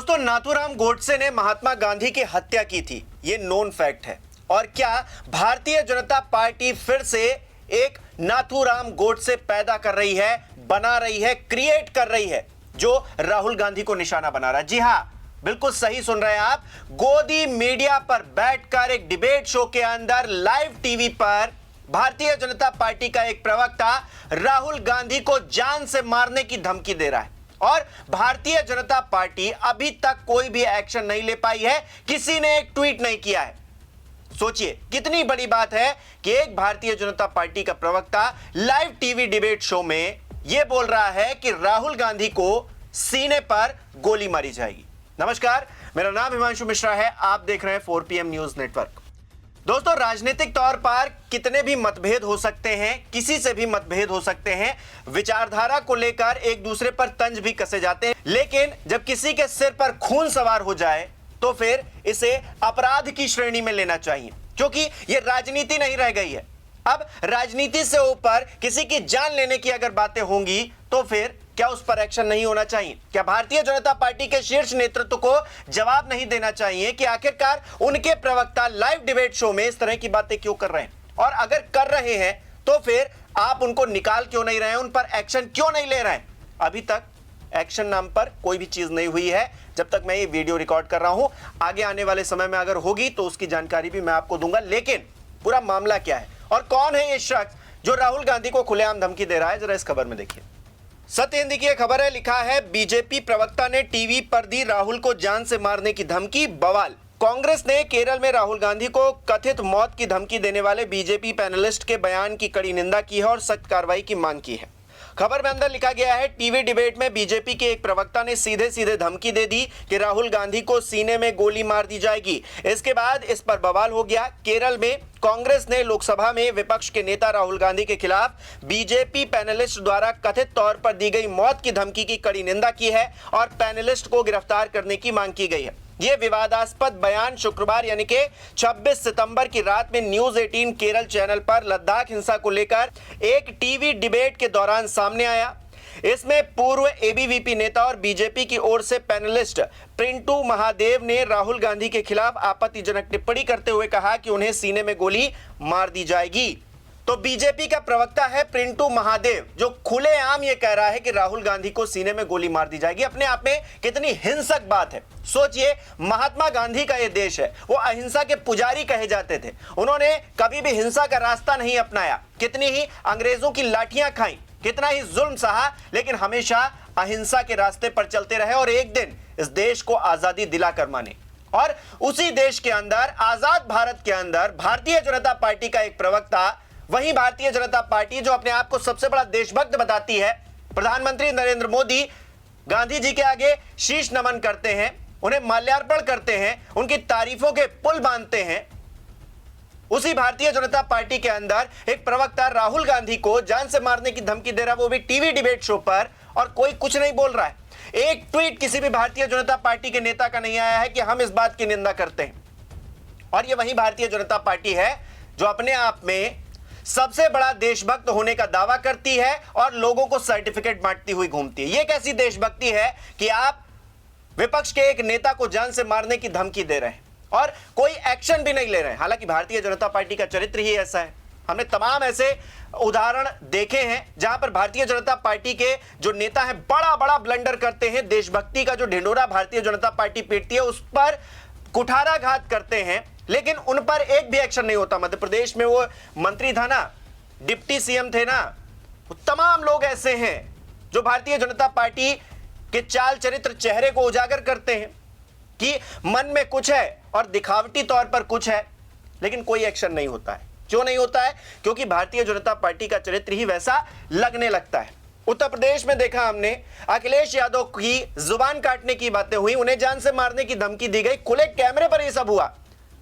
दोस्तों, नाथूराम गोडसे ने महात्मा गांधी की हत्या की थी, ये नोन फैक्ट है। और क्या भारतीय जनता पार्टी फिर से एक नाथूराम गोडसे पैदा कर रही है, बना रही है, क्रिएट कर रही है, जो राहुल गांधी को निशाना बना रहा है? जी हां, बिल्कुल सही सुन रहे हैं आप। गोदी मीडिया पर बैठकर एक डिबेट शो के अंदर लाइव टीवी पर भारतीय जनता पार्टी का एक प्रवक्ता राहुल गांधी को जान से मारने की धमकी दे रहा है और भारतीय जनता पार्टी अभी तक कोई भी एक्शन नहीं ले पाई है, किसी ने एक ट्वीट नहीं किया है। सोचिए कितनी बड़ी बात है कि एक भारतीय जनता पार्टी का प्रवक्ता लाइव टीवी डिबेट शो में यह बोल रहा है कि राहुल गांधी को सीने पर गोली मारी जाएगी। नमस्कार, मेरा नाम हिमांशु मिश्रा है, आप देख रहे हैं 4PM न्यूज नेटवर्क। दोस्तों, राजनीतिक तौर पर कितने भी मतभेद हो सकते हैं, किसी से भी मतभेद हो सकते हैं, विचारधारा को लेकर एक दूसरे पर तंज भी कसे जाते हैं, लेकिन जब किसी के सिर पर खून सवार हो जाए तो फिर इसे अपराध की श्रेणी में लेना चाहिए, क्योंकि यह राजनीति नहीं रह गई है। अब राजनीति से ऊपर किसी की जान लेने की अगर बातें होंगी तो फिर क्या उस पर एक्शन नहीं होना चाहिए? क्या भारतीय जनता पार्टी के शीर्ष नेतृत्व को जवाब नहीं देना चाहिए कि आखिरकार उनके प्रवक्ता लाइव डिबेट शो में इस तरह की बातें क्यों कर रहे हैं? और अगर कर रहे हैं तो फिर आप उनको निकाल क्यों नहीं रहे हैं, उन पर एक्शन क्यों नहीं ले रहे हैं? अभी तक एक्शन नाम पर कोई भी चीज नहीं हुई है जब तक मैं ये वीडियो रिकॉर्ड कर रहा हूं। आगे आने वाले समय में अगर होगी तो उसकी जानकारी भी मैं आपको दूंगा। लेकिन पूरा मामला क्या है और कौन है ये शख्स जो राहुल गांधी को खुलेआम धमकी दे रहा है, जरा इस खबर में देखिए। सत्य हिंदी की खबर है, लिखा है बीजेपी प्रवक्ता ने टीवी पर दी राहुल को जान से मारने की धमकी, बवाल। कांग्रेस ने केरल में राहुल गांधी को कथित मौत की धमकी देने वाले बीजेपी पैनलिस्ट के बयान की कड़ी निंदा की है और सख्त कार्रवाई की मांग की है। खबर में अंदर लिखा गया है, टीवी डिबेट में बीजेपी के एक प्रवक्ता ने सीधे सीधे धमकी दे दी कि राहुल गांधी को सीने में गोली मार दी जाएगी। इसके बाद इस पर बवाल हो गया। केरल में कांग्रेस ने लोकसभा में विपक्ष के नेता राहुल गांधी के खिलाफ बीजेपी पैनलिस्ट द्वारा कथित तौर पर दी गई मौत की धमकी की कड़ी निंदा की है और पैनलिस्ट को गिरफ्तार करने की मांग की गई है। यह विवादास्पद बयान शुक्रवार यानी कि 26 सितंबर की रात में न्यूज 18 केरल चैनल पर लद्दाख हिंसा को लेकर एक टीवी डिबेट के दौरान सामने आया। इसमें पूर्व एबीवीपी नेता और बीजेपी की ओर से पैनलिस्ट प्रिंटू महादेव ने राहुल गांधी के खिलाफ आपत्तिजनक टिप्पणी करते हुए कहा कि उन्हें सीने में गोली मार दी जाएगी। तो बीजेपी का प्रवक्ता है प्रिंटू महादेव, जो खुलेआम ये कह रहा है कि राहुल गांधी को सीने में गोली मार दी जाएगी। अपने आप में कितनी हिंसक बात है। सोचिए, महात्मा गांधी का ये देश है, वो अहिंसा के पुजारी कहे जाते थे। उन्होंने कभी भी हिंसा का रास्ता नहीं अपनाया, कितनी ही अंग्रेजों की लाठियां खाई, कितना ही जुल्म सहा, लेकिन हमेशा अहिंसा के रास्ते पर चलते रहे और एक दिन इस देश को आजादी दिलाकर माने। और उसी देश के अंदर, आजाद भारत के अंदर, भारतीय जनता पार्टी का एक प्रवक्ता, वही भारतीय जनता पार्टी जो अपने आप को सबसे बड़ा देशभक्त बताती है, प्रधानमंत्री नरेंद्र मोदी गांधी जी के आगे शीश नमन करते हैं, उन्हें माल्यार्पण करते हैं, उनकी तारीफों के पुल बांधते हैं। उसी भारतीय जनता पार्टी के अंदर एक प्रवक्ता राहुल गांधी को जान से मारने की धमकी दे रहा है, वो भी टीवी डिबेट शो पर, और कोई कुछ नहीं बोल रहा है। एक ट्वीट किसी भी भारतीय जनता पार्टी के नेता का नहीं आया है कि हम इस बात की निंदा करते हैं। और ये वही भारतीय जनता पार्टी है जो अपने आप में सबसे बड़ा देशभक्त होने का दावा करती है और लोगों को सर्टिफिकेट बांटती हुई घूमती है। यह कैसी देशभक्ति है कि आप विपक्ष के एक नेता को जान से मारने की धमकी दे रहे हैं और कोई एक्शन भी नहीं ले रहे हैं? हालांकि भारतीय जनता पार्टी का चरित्र ही ऐसा है। हमने तमाम ऐसे उदाहरण देखे हैं जहां पर भारतीय जनता पार्टी के जो नेता हैं बड़ा बड़ा ब्लंडर करते हैं, देशभक्ति का जो ढिंडोरा भारतीय जनता पार्टी पीटती है उस पर कुठाराघात करते हैं, लेकिन उन पर एक भी एक्शन नहीं होता। मध्य प्रदेश में वो मंत्री था ना, डिप्टी सीएम थे ना, तमाम लोग ऐसे हैं जो भारतीय जनता पार्टी के चाल चरित्र, चेहरे को उजागर करते हैं कि मन में कुछ है और दिखावटी तौर पर कुछ है, लेकिन कोई एक्शन नहीं होता है। क्यों नहीं होता है? क्योंकि भारतीय जनता पार्टी का चरित्र ही वैसा लगने लगता है। उत्तर प्रदेश में देखा हमने, अखिलेश यादव की जुबान काटने की बातें हुई, उन्हें जान से मारने की धमकी दी गई, खुले कैमरे पर यह सब हुआ,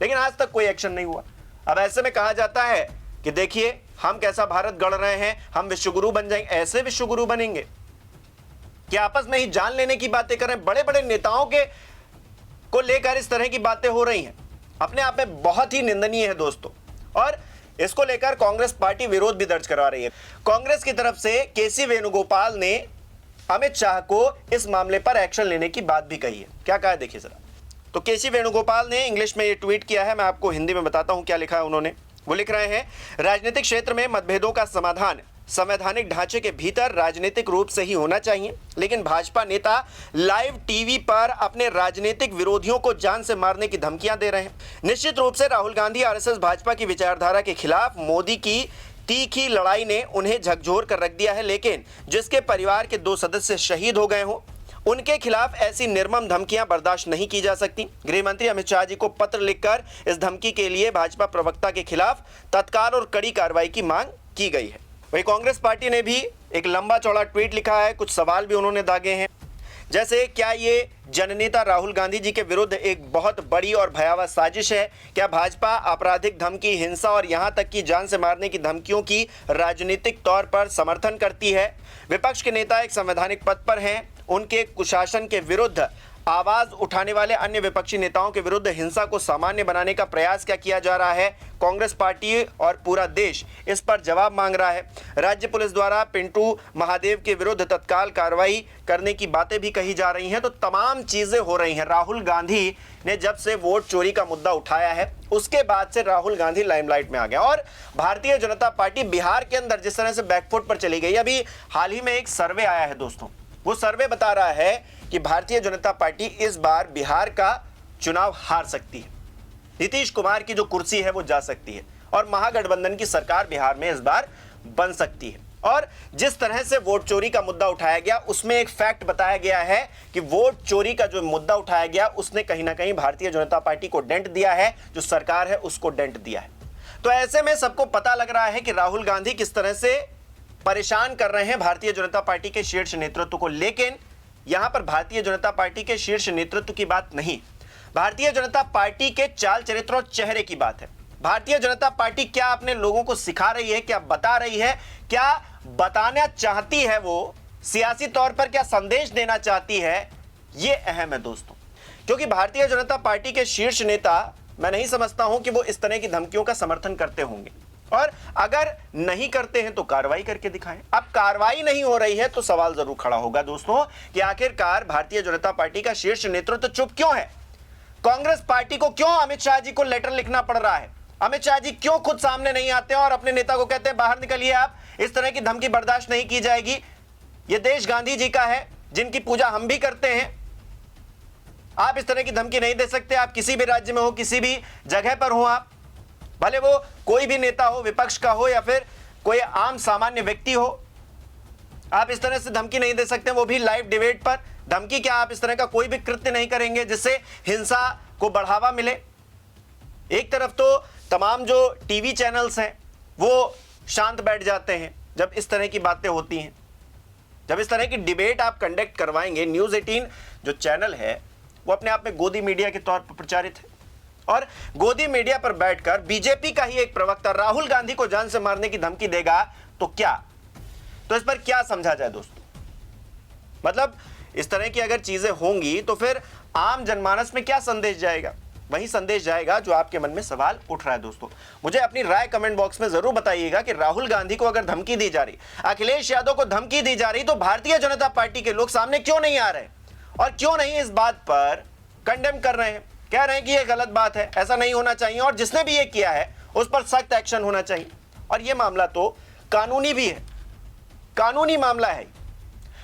लेकिन आज तक कोई एक्शन नहीं हुआ। अब ऐसे में कहा जाता है कि देखिए हम कैसा भारत गढ़ रहे हैं, हम विश्वगुरु बन जाएंगे। ऐसे विश्वगुरु बनेंगे कि आपस में ही जान लेने की बातें करें? बड़े बड़े नेताओं के को लेकर इस तरह की बातें हो रही हैं, अपने आप में बहुत ही निंदनीय है दोस्तों। और इसको लेकर कांग्रेस पार्टी विरोध भी दर्ज करवा रही है। कांग्रेस की तरफ से केसी वेणुगोपाल ने अमित शाह को इस मामले पर एक्शन लेने की बात भी कही है। क्या कहा है देखिए जरा। तो केसी वेणुगोपाल ने इंग्लिश में ये ट्वीट किया है, मैं आपको हिंदी में बताता हूं क्या लिखा है उन्होंने। वो लिख रहे हैं, राजनीतिक क्षेत्र में मतभेदों का समाधान संवैधानिक ढांचे के भीतर राजनीतिक रूप से ही होना चाहिए, लेकिन भाजपा नेता लाइव टीवी पर अपने राजनीतिक विरोधियों को जान से मारने की धमकियां दे रहे हैं। निश्चित रूप से राहुल गांधी आरएसएस भाजपा की विचारधारा के खिलाफ मोदी की तीखी लड़ाई ने उन्हें झकझोर कर रख दिया है, लेकिन जिसके परिवार के 2 सदस्य शहीद हो गए हों उनके खिलाफ ऐसी निर्मम धमकियां बर्दाश्त नहीं की जा सकती। गृह मंत्री अमित शाह जी को पत्र लिखकर इस धमकी के लिए भाजपा प्रवक्ता के खिलाफ तत्काल और कड़ी कार्रवाई की मांग की गई है। वही कांग्रेस पार्टी ने भी एक लंबा चौड़ा ट्वीट लिखा है, कुछ सवाल भी उन्होंने दागे हैं, जैसे क्या ये जननेता राहुल गांधी जी के विरुद्ध एक बहुत बड़ी और भयावह साजिश है? क्या भाजपा आपराधिक धमकी, हिंसा और यहां तक कि जान से मारने की धमकियों की राजनीतिक तौर पर समर्थन करती है? विपक्ष के नेता एक संवैधानिक पद पर हैं, उनके कुशासन के विरुद्ध आवाज उठाने वाले अन्य विपक्षी नेताओं के विरुद्ध हिंसा को सामान्य बनाने का प्रयास क्या किया जा रहा है? कांग्रेस पार्टी और पूरा देश इस पर जवाब मांग रहा है। राज्य पुलिस द्वारा पिंटू महादेव के विरुद्ध तत्काल कार्रवाई करने की बातें भी कही जा रही हैं। तो तमाम चीजें हो रही हैं। राहुल गांधी ने जब से वोट चोरी का मुद्दा उठाया है उसके बाद से राहुल गांधी लाइमलाइट में आ गया और भारतीय जनता पार्टी बिहार के अंदर जिस तरह से बैकफुट पर चली गई। अभी हाल ही में एक सर्वे आया है दोस्तों, वो सर्वे बता रहा है कि भारतीय जनता पार्टी इस बार बिहार का चुनाव हार सकती है, नीतीश कुमार की जो कुर्सी है वो जा सकती है और महागठबंधन की सरकार बिहार में इस बार बन सकती है। और जिस तरह से वोट चोरी का मुद्दा उठाया गया उसमें एक फैक्ट बताया गया है कि वोट चोरी का जो मुद्दा उठाया गया उसने कहीं ना कहीं भारतीय जनता पार्टी को डेंट दिया है, जो सरकार है उसको डेंट दिया है। तो ऐसे में सबको पता लग रहा है कि राहुल गांधी किस तरह से परेशान कर रहे हैं भारतीय जनता पार्टी के शीर्ष नेतृत्व को। लेकिन यहां पर भारतीय जनता पार्टी के शीर्ष नेतृत्व की बात नहीं, भारतीय जनता पार्टी के चाल चरित्र और चेहरे की बात है। भारतीय जनता पार्टी क्या अपने लोगों को सिखा रही है, क्या बता रही है, क्या बताना चाहती है, वो सियासी तौर पर क्या संदेश देना चाहती है, यह अहम है दोस्तों। क्योंकि भारतीय जनता पार्टी के शीर्ष नेता, मैं नहीं समझता हूं कि वो इस तरह की धमकियों का समर्थन करते होंगे, और अगर नहीं करते हैं तो कार्रवाई करके दिखाएं। अब कार्रवाई नहीं हो रही है तो सवाल जरूर खड़ा होगा दोस्तों कि आखिरकार भारतीय जनता पार्टी का शीर्ष नेतृत्व चुप क्यों है? कांग्रेस पार्टी को क्यों अमित शाह जी को लेटर लिखना पड़ रहा है? अमित शाह जी क्यों खुद सामने नहीं आते हैं और अपने नेता को कहते हैं बाहर निकलिए, आप इस तरह की धमकी बर्दाश्त नहीं की जाएगी, यह देश गांधी जी का है जिनकी पूजा हम भी करते हैं, आप इस तरह की धमकी नहीं दे सकते। आप किसी भी राज्य में हो, किसी भी जगह पर हो, आप भले वो कोई भी नेता हो, विपक्ष का हो या फिर कोई आम सामान्य व्यक्ति हो, आप इस तरह से धमकी नहीं दे सकते, वो भी लाइव डिबेट पर। धमकी क्या, आप इस तरह का कोई भी कृत्य नहीं करेंगे जिससे हिंसा को बढ़ावा मिले। एक तरफ तो तमाम जो टीवी चैनल्स हैं वो शांत बैठ जाते हैं जब इस तरह की बातें होती हैं, जब इस तरह की डिबेट आप कंडक्ट करवाएंगे। न्यूज़ 18 जो चैनल है वो अपने आप में गोदी मीडिया के तौर पर प्रचारित है और गोदी मीडिया पर बैठकर बीजेपी का ही एक प्रवक्ता राहुल गांधी को जान से मारने की धमकी देगा तो क्या, तो इस पर क्या समझा जाए दोस्तों? मतलब इस तरह की अगर चीजें होंगी तो फिर आम जनमानस में क्या संदेश जाएगा? वही संदेश जाएगा जो आपके मन में सवाल उठ रहा है दोस्तों। मुझे अपनी राय कमेंट बॉक्स में जरूर बताइएगा कि राहुल गांधी को अगर धमकी दी जा रही, अखिलेश यादव को धमकी दी जा रही, तो भारतीय जनता पार्टी के लोग सामने क्यों नहीं आ रहे और क्यों नहीं इस बात पर कंडेम कर रहे हैं, कह रहे हैं कि यह गलत बात है, ऐसा नहीं होना चाहिए और जिसने भी ये किया है उस पर सख्त एक्शन होना चाहिए। और यह मामला तो कानूनी भी है, कानूनी मामला है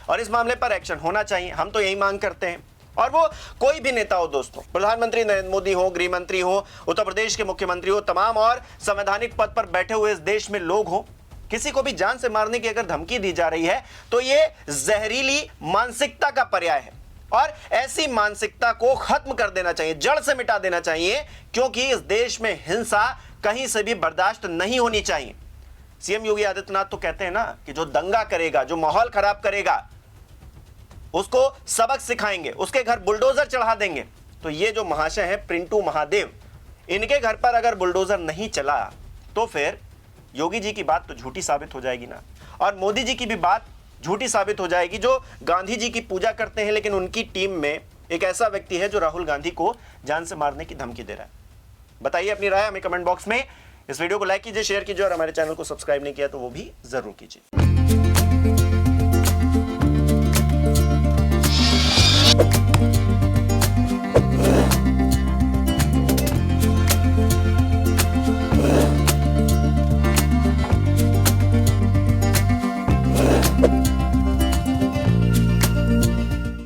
और इस मामले पर एक्शन होना चाहिए। हम तो यही मांग करते हैं। और वो कोई भी नेता हो दोस्तों, प्रधानमंत्री नरेंद्र मोदी हो, गृह मंत्री हो, उत्तर प्रदेश के मुख्यमंत्री हो, तमाम और संवैधानिक पद पर बैठे हुए इस देश में लोग हो, किसी को भी जान से मारने की अगर धमकी दी जा रही है तो ये जहरीली मानसिकता का पर्याय है और ऐसी मानसिकता को खत्म कर देना चाहिए, जड़ से मिटा देना चाहिए, क्योंकि इस देश में हिंसा कहीं से भी बर्दाश्त नहीं होनी चाहिए। सीएम योगी आदित्यनाथ तो कहते हैं ना कि जो दंगा करेगा, जो माहौल खराब करेगा, उसको सबक सिखाएंगे, उसके घर बुलडोजर चढ़ा देंगे। तो ये जो महाशय है पिंटू महादेव, इनके घर पर अगर बुलडोजर नहीं चला तो फिर योगी जी की बात तो झूठी साबित हो जाएगी ना, और मोदी जी की भी बात झूठी साबित हो जाएगी जो गांधी जी की पूजा करते हैं, लेकिन उनकी टीम में एक ऐसा व्यक्ति है जो राहुल गांधी को जान से मारने की धमकी दे रहा है। बताइए अपनी राय हमें कमेंट बॉक्स में। इस वीडियो को लाइक कीजिए, शेयर कीजिए और हमारे चैनल को सब्सक्राइब नहीं किया तो वो भी जरूर कीजिए।